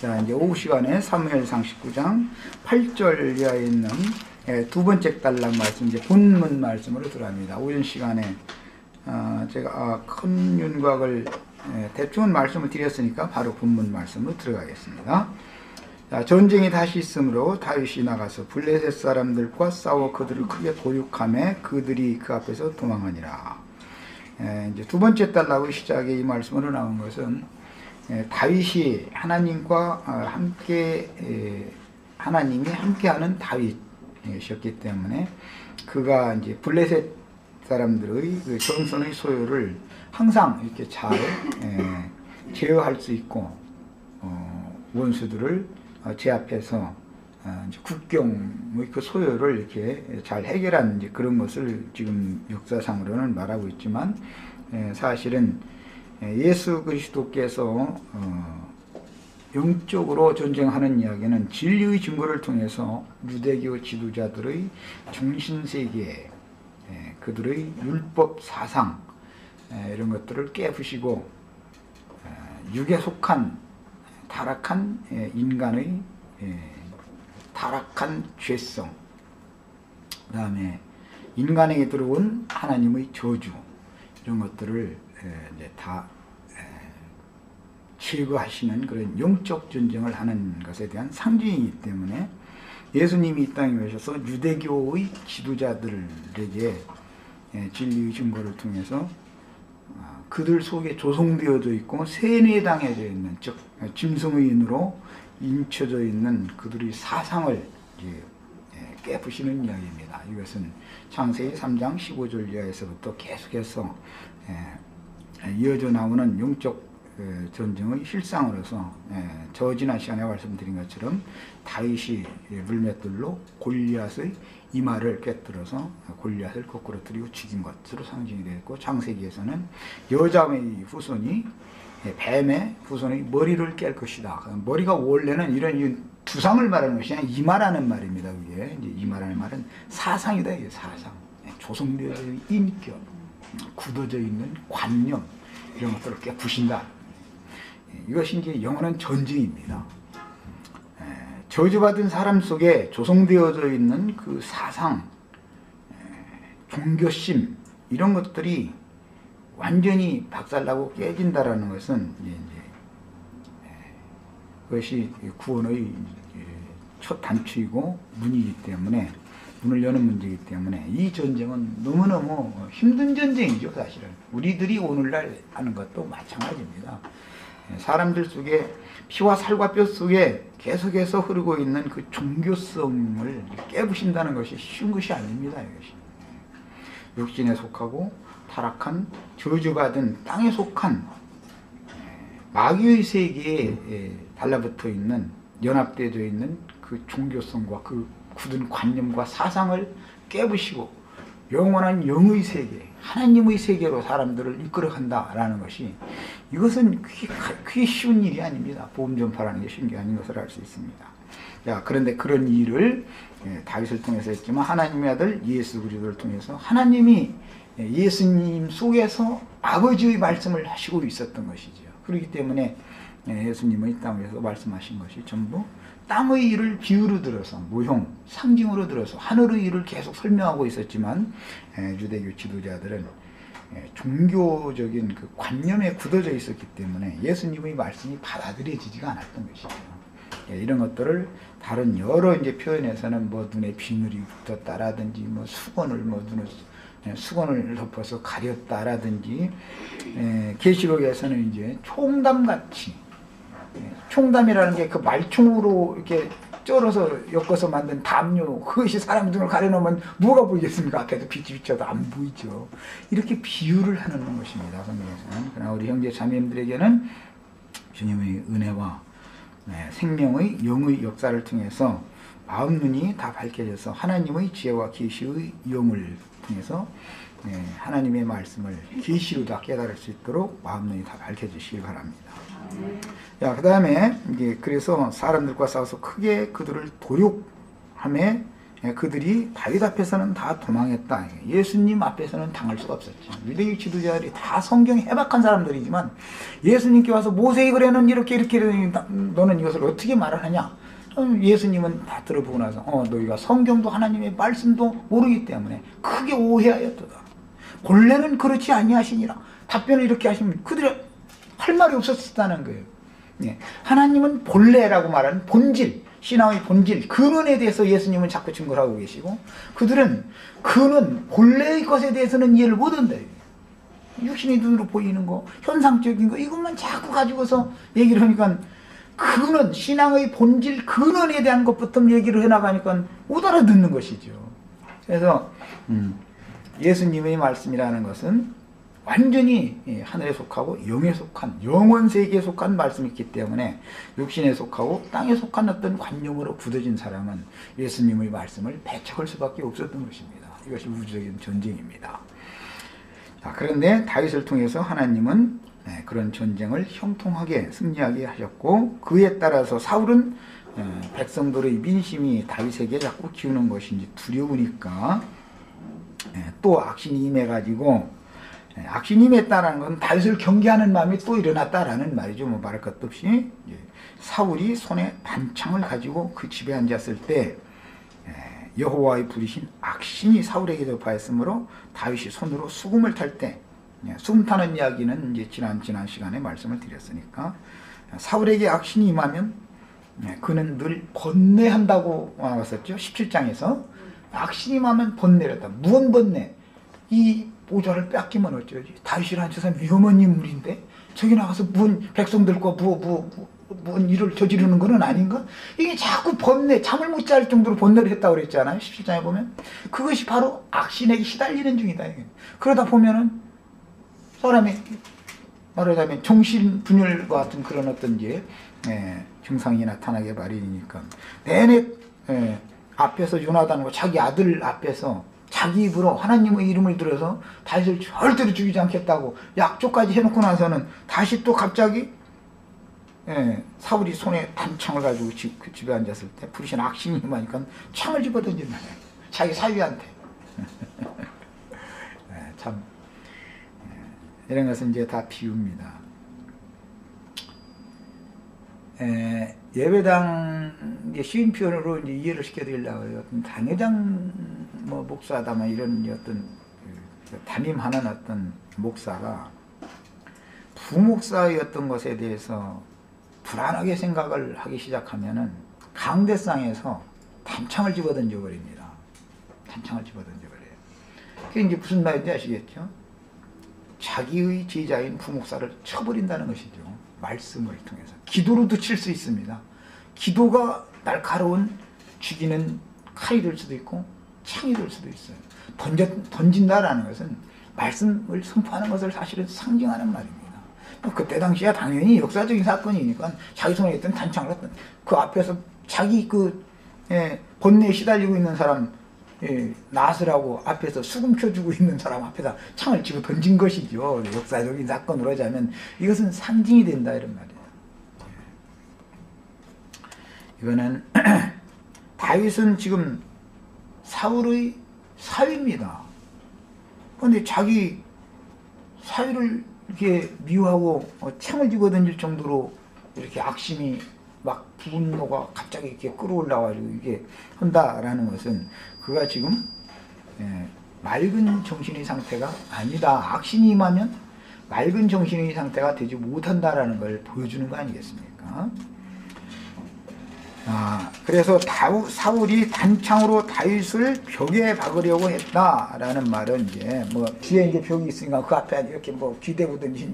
자, 이제 오후 시간에 사무엘상 19장 8절 이하에 있는 두 번째 단락 말씀, 이제 본문 말씀으로 들어갑니다. 오전 시간에 제가 큰 윤곽을 대충은 말씀을 드렸으니까 바로 본문 말씀으로 들어가겠습니다. 자, 전쟁이 다시 있으므로 다윗이 나가서 블레셋 사람들과 싸워 그들을 크게 도륙하며 그들이 그 앞에서 도망하니라. 이제 두 번째 단락의 시작에 이 말씀으로 나온 것은 다윗이 하나님과 함께 하나님이 함께하는 다윗이었기 때문에 그가 이제 블레셋 사람들의 그 전선의 소요를 항상 이렇게 잘 제어할 수 있고 원수들을 제압해서 이제 국경의 그 소요를 이렇게 잘 해결한 이제 그런 것을 지금 역사상으로는 말하고 있지만 사실은 예수 그리스도께서 영적으로 전쟁하는 이야기는 진리의 증거를 통해서 유대교 지도자들의 중심세계, 그들의 율법 사상 이런 것들을 깨부시고 육에 속한 타락한 인간의 타락한 죄성, 그 다음에 인간에게 들어온 하나님의 저주 이런 것들을 이제 다 제거하시는 그런 영적 전쟁을 하는 것에 대한 상징이기 때문에 예수님이 이 땅에 오셔서 유대교의 지도자들에게 진리의 증거를 통해서 그들 속에 조성되어져 있고 세뇌당해져 있는, 즉 짐승의인으로 인쳐져 있는 그들의 사상을 이제 깨부시는 이야기입니다. 이것은 창세기 3장 15절 이하에서부터 계속해서 이어져 나오는 영적 전쟁의 실상으로서 지난 시간에 말씀드린 것처럼 다윗이 물맷돌로 골리앗의 이마를 꿰뚫어서 골리앗을 거꾸로 들이고 죽인 것으로 상징이 되었고, 창세기에서는 여자의 후손이 뱀의 후손의 머리를 깰 것이다. 머리가 원래는 이런 두상을 말하는 것이 아니라 이마라는 말입니다. 이게 이제 이마라는 말은 사상이다. 이게 사상, 조성되어져 있는 인격, 굳어져 있는 관념 이런 것들을 깨부신다. 이것이 이제 영원한 전쟁입니다. 저주받은 사람 속에 조성되어져 있는 그 사상, 종교심 이런 것들이 완전히 박살나고 깨진다라는 것은 이제 그것이 구원의 첫 단추이고 문이기 때문에, 문을 여는 문제이기 때문에 이 전쟁은 너무너무 힘든 전쟁이죠. 사실은 우리들이 오늘날 하는 것도 마찬가지입니다. 사람들 속에 피와 살과 뼈 속에 계속해서 흐르고 있는 그 종교성을 깨부신다는 것이 쉬운 것이 아닙니다. 이것이 육신에 속하고 타락한 저주받은 땅에 속한 마귀의 세계에 달라붙어 있는, 연합되어 있는 그 종교성과 그 굳은 관념과 사상을 깨부시고 영원한 영의 세계, 하나님의 세계로 사람들을 이끌어간다라는 것이, 이것은 그게 쉬운 일이 아닙니다. 복음 전파라는 게 쉬운 게 아닌 것을 알 수 있습니다. 자, 그런데 그런 일을 다윗을 통해서 했지만 하나님의 아들 예수 그리스도를 통해서 하나님이 예수님 속에서 아버지의 말씀을 하시고 있었던 것이죠. 그렇기 때문에 예수님은 이 땅에서 말씀하신 것이 전부 땅의 일을 비유로 들어서, 모형, 상징으로 들어서 하늘의 일을 계속 설명하고 있었지만 유대교 지도자들은 종교적인 그 관념에 굳어져 있었기 때문에 예수님의 말씀이 받아들여지지가 않았던 것이죠. 이런 것들을 다른 여러 이제 표현에서는 뭐 눈에 비늘이 붙었다라든지, 뭐 수건을 덮어서 가렸다라든지, 계시록에서는 이제 총담같이, 총담이라는 게 그 말총으로 이렇게 쩔어서 엮어서 만든 담요, 그것이 사람 등을 가려놓으면 뭐가 보이겠습니까? 앞에서 빛이 비쳐도 안 보이죠. 이렇게 비유를 하는 것입니다. 성경에서는. 그러나 우리 형제 자매님들에게는 주님의 은혜와 생명의 영의 역사를 통해서 마음 눈이 다 밝혀져서 하나님의 지혜와 계시의 영을 통해서 하나님의 말씀을 계시로 다 깨달을 수 있도록 마음 눈이 다 밝혀지시길 바랍니다. 자, 그 다음에 이제 그래서 사람들과 싸워서 크게 그들을 도륙함에 그들이 다윗 앞에서는 다 도망했다. 예수님 앞에서는 당할 수가 없었죠. 유대교 지도자들이 다 성경에 해박한 사람들이지만 예수님께 와서 모세의글에는 이렇게 너는 이것을 어떻게 말을 하냐? 예수님은 다 들어보고 나서 너희가 성경도 하나님의 말씀도 모르기 때문에 크게 오해하였도다. 본래는 그렇지 아니하시니라. 답변을 이렇게 하시면 그들이 할 말이 없었다는 거예요. 하나님은 본래라고 말하는 본질, 신앙의 본질, 근원에 대해서 예수님은 자꾸 증거를 하고 계시고 그들은 근원, 본래의 것에 대해서는 이해를 못한다. 육신의 눈으로 보이는 거, 현상적인 거 이것만 자꾸 가지고서 얘기를 하니까 근원, 신앙의 본질, 근원에 대한 것부터 얘기를 해나가니까 못 알아듣는 것이죠. 그래서 예수님의 말씀이라는 것은 완전히 하늘에 속하고 영에 속한, 영원 세계에 속한 말씀이 있기 때문에 육신에 속하고 땅에 속한 어떤 관념으로 굳어진 사람은 예수님의 말씀을 배척할 수밖에 없었던 것입니다. 이것이 우주적인 전쟁입니다. 자, 그런데 다윗을 통해서 하나님은 그런 전쟁을 형통하게 승리하게 하셨고 그에 따라서 사울은 백성들의 민심이 다윗에게 자꾸 기우는 것인지 두려우니까 또 악신이 임해가지고 악신이 임했다는 건 다윗을 경계하는 마음이 또 일어났다라는 말이죠. 뭐 말할 것도 없이 사울이 손에 단창을 가지고 그 집에 앉았을 때 여호와의 부리신 악신이 사울에게 접하였으므로 다윗이 손으로 수금을 탈 때 수금 타는 이야기는 이제 지난 시간에 말씀을 드렸으니까 사울에게 악신이 임하면 그는 늘 번뇌한다고 나왔었죠. 17장에서 악신이 임하면 번뇌랬다. 무언 번뇌? 이 보좌를 뺏기면 어쩌지? 다윗이라는 저 사람 위험한 인물인데 저기 나가서 무슨 백성들과 무슨 일을 저지르는 건 아닌가? 이게 자꾸 번뇌, 잠을 못 잘 정도로 번뇌를 했다고 그랬잖아요. 17장에 보면 그것이 바로 악신에게 시달리는 중이다. 그러다 보면은 사람이 말하자면 정신분열과 같은 그런 어떤 이제 증상이 나타나게 마련이니까 내내 앞에서 요나단과 자기 아들 앞에서 자기 입으로 하나님의 이름을 들어서 다윗을 절대로 죽이지 않겠다고 약조까지 해놓고 나서는 다시 또 갑자기 사울이 손에 단창을 가지고 그 집에 앉았을 때 부르신 악신이 임하니까 창을 집어던진다. 자기 사위한테. 참 이런 것은 이제 다 비유입니다. 예배당 쉬운 표현으로 이제 이해를 시켜드리려고 해요. 당회장 목사다 이런 어떤 담임하는 어떤 목사가 부목사의 어떤 것에 대해서 불안하게 생각을 하기 시작하면은 강대상에서 단창을 집어던져 버립니다. 단창을 집어던져 버려요. 그게 이제 무슨 말인지 아시겠죠? 자기의 제자인 부목사를 쳐버린다는 것이죠. 말씀을 통해서. 기도로도 칠 수 있습니다. 기도가 날카로운 죽이는 칼이 될 수도 있고 창이 될 수도 있어요. 던진다라는 것은 말씀을 선포하는 것을 사실은 상징하는 말입니다. 그때 당시야 당연히 역사적인 사건이니까 자기 손에 있던 단창을 했던 그 앞에서 자기 번뇌에 시달리고 있는 사람 나스라고 앞에서 수금 켜주고 있는 사람 앞에다 창을 집어 던진 것이죠. 역사적인 사건으로 하자면 이것은 상징이 된다 이런 말이에요. 이거는 다윗은 지금 사울의 사위입니다. 그런데 자기 사위를 이렇게 미워하고 창을 집어 던질 정도로 이렇게 악심이 막 분노가 갑자기 이렇게 끌어올라가지고 이게 한다라는 것은 그가 지금 맑은 정신의 상태가 아니다. 악신이 임하면 맑은 정신의 상태가 되지 못한다라는 걸 보여주는 거 아니겠습니까? 그래서 사울이 단창으로 다윗을 벽에 박으려고 했다라는 말은 이제 뒤에 이제 벽이 있으니까 그 앞에 이렇게 기대보든지